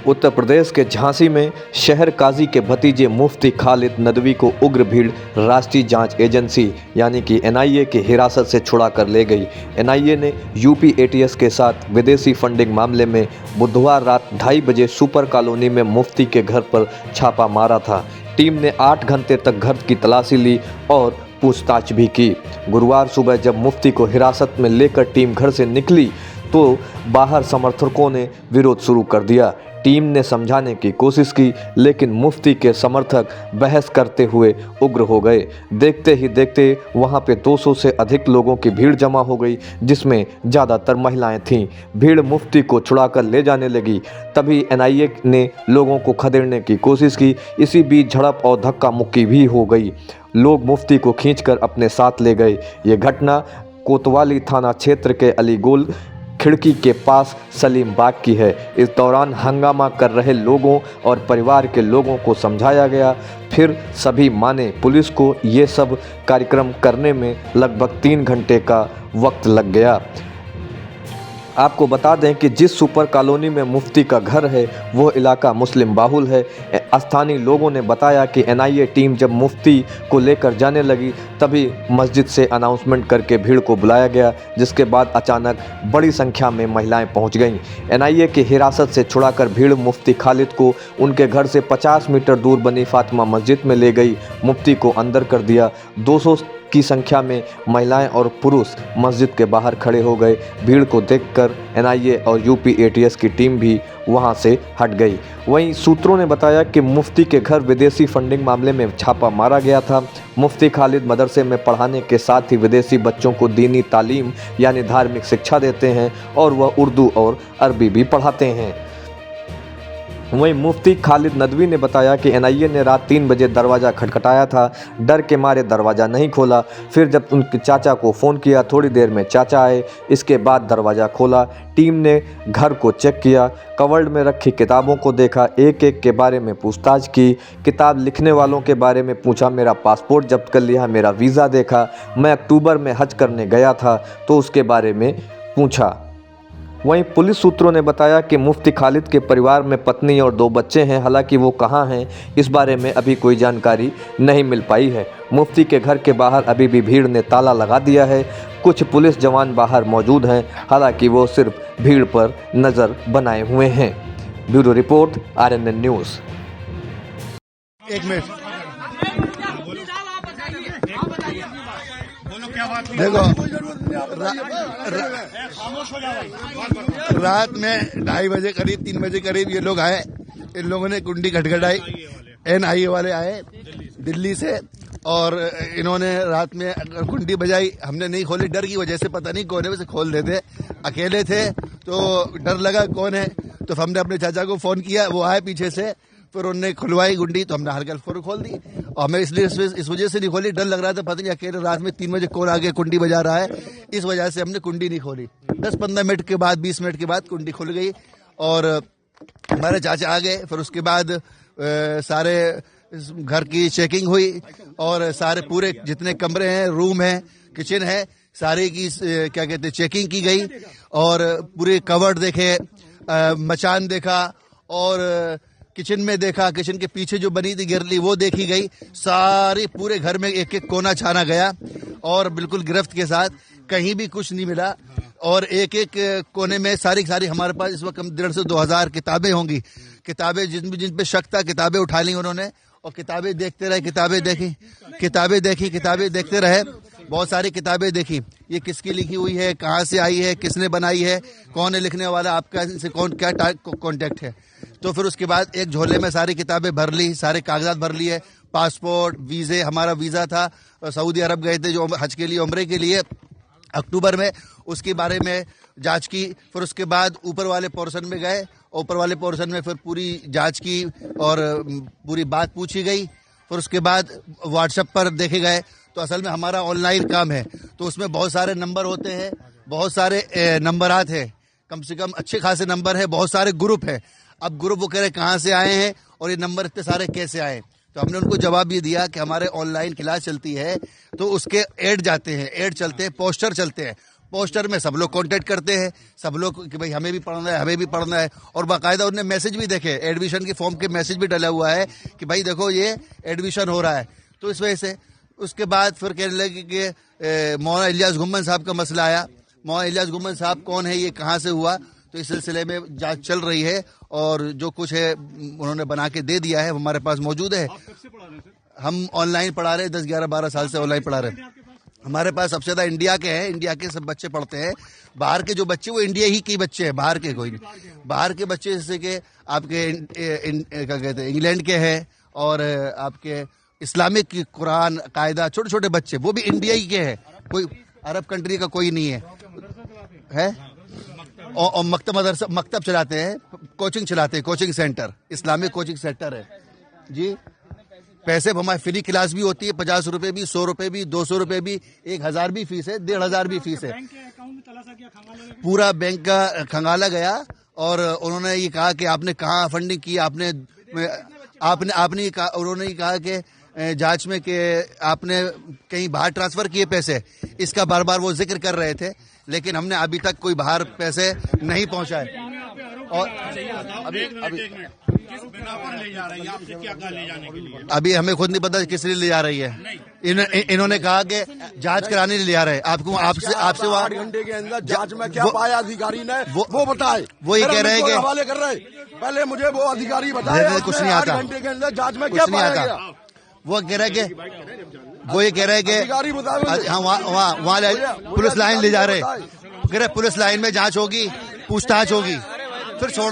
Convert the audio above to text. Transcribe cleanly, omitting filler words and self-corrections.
उत्तर प्रदेश के झांसी में शहर काजी के भतीजे मुफ्ती खालिद नदवी को उग्र भीड़ राष्ट्रीय जांच एजेंसी यानी कि एनआईए की हिरासत से छुड़ा कर ले गई। एनआईए ने यूपी एटीएस के साथ विदेशी फंडिंग मामले में बुधवार रात 2:30 बजे सुपर कॉलोनी में मुफ्ती के घर पर छापा मारा था। टीम ने 8 घंटे तक घर की तलाशी ली और पूछताछ भी की। गुरुवार सुबह जब मुफ्ती को हिरासत में लेकर टीम घर से निकली तो बाहर समर्थकों ने विरोध शुरू कर दिया। टीम ने समझाने की कोशिश की, लेकिन मुफ्ती के समर्थक बहस करते हुए उग्र हो गए। देखते ही देखते वहां पे 200 से अधिक लोगों की भीड़ जमा हो गई, जिसमें ज़्यादातर महिलाएं थीं। भीड़ मुफ्ती को छुड़ाकर ले जाने लगी। तभी एनआईए ने लोगों को खदेड़ने की कोशिश की। इसी बीच झड़प और धक्का मुक्की भी हो गई। लोग मुफ्ती को खींचकर अपने साथ ले गए। ये घटना कोतवाली थाना क्षेत्र के अलीगोल खिड़की के पास सलीम बाग की है। इस दौरान हंगामा कर रहे लोगों और परिवार के लोगों को समझाया गया, फिर सभी माने। पुलिस को ये सब कार्यक्रम करने में लगभग 3 घंटे का वक्त लग गया। आपको बता दें कि जिस सुपर कॉलोनी में मुफ्ती का घर है वो इलाका मुस्लिम बाहुल है। स्थानीय लोगों ने बताया कि एनआईए टीम जब मुफ्ती को लेकर जाने लगी तभी मस्जिद से अनाउंसमेंट करके भीड़ को बुलाया गया, जिसके बाद अचानक बड़ी संख्या में महिलाएं पहुंच गईं। एनआईए की हिरासत से छुड़ाकर भीड़ मुफ्ती खालिद को उनके घर से 50 मीटर दूर बनी फातिमा मस्जिद में ले गई। मुफ्ती को अंदर कर दिया। 200 की संख्या में महिलाएं और पुरुष मस्जिद के बाहर खड़े हो गए। भीड़ को देखकर एनआईए और यूपी एटीएस की टीम भी वहां से हट गई। वहीं सूत्रों ने बताया कि मुफ्ती के घर विदेशी फंडिंग मामले में छापा मारा गया था। मुफ्ती खालिद मदरसे में पढ़ाने के साथ ही विदेशी बच्चों को दीनी तालीम यानी धार्मिक शिक्षा देते हैं और वह उर्दू और अरबी भी पढ़ाते हैं। वहीं मुफ्ती खालिद नदवी ने बताया कि एनआईए ने रात 3 बजे दरवाज़ा खटखटाया था। डर के मारे दरवाज़ा नहीं खोला। फिर जब उनके चाचा को फ़ोन किया, थोड़ी देर में चाचा आए। इसके बाद दरवाज़ा खोला। टीम ने घर को चेक किया, कवर्ड में रखी किताबों को देखा, एक एक के बारे में पूछताछ की। किताब लिखने वालों के बारे में पूछा। मेरा पासपोर्ट जब्त कर लिया, मेरा वीज़ा देखा। मैं अक्टूबर में हज करने गया था तो उसके बारे में पूछा। वहीं पुलिस सूत्रों ने बताया कि मुफ्ती खालिद के परिवार में पत्नी और 2 बच्चे हैं। हालांकि वो कहां हैं इस बारे में अभी कोई जानकारी नहीं मिल पाई है। मुफ्ती के घर के बाहर अभी भी भीड़ ने ताला लगा दिया है। कुछ पुलिस जवान बाहर मौजूद हैं, हालांकि वो सिर्फ भीड़ पर नज़र बनाए हुए हैं। Bureau report RNN news. एक मिनट देखो, रात में 2:30 बजे करीब 3 बजे करीब ये लोग आए। इन लोगों ने कुंडी खटखटाई। एनआईए वाले आए दिल्ली से और इन्होंने रात में कुंडी बजाई। हमने नहीं खोली, डर की वजह से। पता नहीं कौन है, वैसे खोल देते। अकेले थे तो डर लगा कौन है, तो हमने अपने चाचा को फोन किया। वो आए पीछे से, फिर उन्होंने खुलवाई गुंडी तो हमने हल्का फौरन खोल दी। और हमें इसलिए इस वजह से नहीं खोली, डर लग रहा था पता नहीं अकेले रात में 3 बजे कौन आगे कुंडी बजा रहा है, इस वजह से हमने कुंडी नहीं खोली। 10-15 मिनट के बाद 20 मिनट के बाद कुंडी खुल गई और हमारे चाचा आ गए। फिर उसके बाद सारे घर की चेकिंग हुई और सारे पूरे जितने कमरे हैं, रूम है, किचन है, सारे की क्या कहते हैं चेकिंग की गई और पूरे कवर्ड देखे, मचान देखा और किचन में देखा। किचन के पीछे जो बनी थी गिरली वो देखी गई। सारी पूरे घर में एक एक कोना छाना गया और बिल्कुल गिरफ्त के साथ, कहीं भी कुछ नहीं मिला। और एक एक कोने में सारी हमारे पास इस वक्त 1,500 से 2,000 किताबें होंगी। किताबें जिन पे शक था किताबें उठा ली उन्होंने और किताबें देखते रहे। किताबें देखते रहे। बहुत सारी किताबें देखी। ये किसकी लिखी हुई है, कहाँ से आई है, किसने बनाई है, कौन है लिखने वाला, आपका इनसे कौन क्या कॉन्टेक्ट है। तो फिर उसके बाद एक झोले में सारी किताबें भर ली, सारे कागजात भर लिए। पासपोर्ट, वीज़े, हमारा वीज़ा था, सऊदी अरब गए थे जो हज के लिए, उम्रे के लिए अक्टूबर में, उसके बारे में जांच की। फिर उसके बाद ऊपर वाले पोर्शन में गए। ऊपर वाले पोर्शन में फिर पूरी जांच की और पूरी बात पूछी गई। फिर उसके बाद व्हाट्सएप पर देखे गए। तो असल में हमारा ऑनलाइन काम है तो उसमें बहुत सारे नंबर होते हैं, बहुत सारे नंबरात हैं, कम से कम अच्छे खासे नंबर है, बहुत सारे ग्रुप है। अब ग्रुप वो कह रहे कहाँ से आए हैं और ये नंबर इतने सारे कैसे आए। तो हमने उनको जवाब ये दिया कि हमारे ऑनलाइन क्लास चलती है तो उसके ऐड जाते हैं, ऐड चलते हैं, पोस्टर चलते हैं। पोस्टर में सब लोग कांटेक्ट करते हैं, सब लोग कि भाई हमें भी पढ़ना है, हमें भी पढ़ना है। और बाकायदा उन्होंने मैसेज भी देखे, एडमिशन के फॉर्म के मैसेज भी डला हुआ है कि भाई देखो ये एडमिशन हो रहा है। तो इस वजह से उसके बाद फिर कहने लगे कि मौलाना इलियास गुम्मन साहब का मसला आया। मौलाना इलियास गुम्मन साहब कौन है, ये कहाँ से हुआ, तो इस सिलसिले में जांच चल रही है और जो कुछ है उन्होंने बना के दे दिया है, हमारे पास मौजूद है। हम ऑनलाइन पढ़ा रहे हैं, 10, 11, 12 साल से ऑनलाइन पढ़ा रहे हैं। हमारे पास सबसे ज्यादा इंडिया के हैं, इंडिया के सब बच्चे पढ़ते हैं। बाहर के जो बच्चे वो इंडिया ही के बच्चे हैं, बाहर के कोई नहीं। बाहर के बच्चे जैसे कि आपके क्या कहते हैं इंग्लैंड के हैं और आपके इस्लामिक की कुरान कायदा, छोटे छोटे बच्चे वो भी इंडिया ही के हैं, कोई अरब कंट्री का कोई नहीं है। और मकतब चलाते हैं, कोचिंग चलाते हैं, coaching centre, Islamic coaching centre है जी। पैसे हमारे फ्री क्लास भी होती है, 50 रुपए भी, 100 रुपए भी, 200 रुपए भी, 1000 भी फीस है, 1500 भी फीस है। पूरा बैंक का खंगाला गया और उन्होंने ये कहा कि आपने कहाँ फंडिंग की, आपने उन्होंने ये कहा कि जांच में कि आपने कहीं बाहर ट्रांसफर किए पैसे, इसका बार बार वो जिक्र कर रहे थे, लेकिन हमने अभी तक कोई बाहर पैसे नहीं पहुंचाए। और अभी हमें खुद नहीं पता किस लिए ले जा रही है। इन्होंने कहा कि जांच कराने ले जा रहे हैं। आपको आपसे 8 घंटे के अंदर जांच में क्या पाया अधिकारी ने वो बताए। वो ये कह रहे हैं कि हवाले कर रहे, पहले मुझे वो अधिकारी बताए कुछ नहीं आता, 8 घंटे के अंदर जांच में क्या पाया गया। वो कह रहे कि वो ये कह रहे हैं कि हाँ वहाँ पुलिस लाइन ले जा रहे, पुलिस लाइन में जांच होगी, पूछताछ होगी, फिर छोड़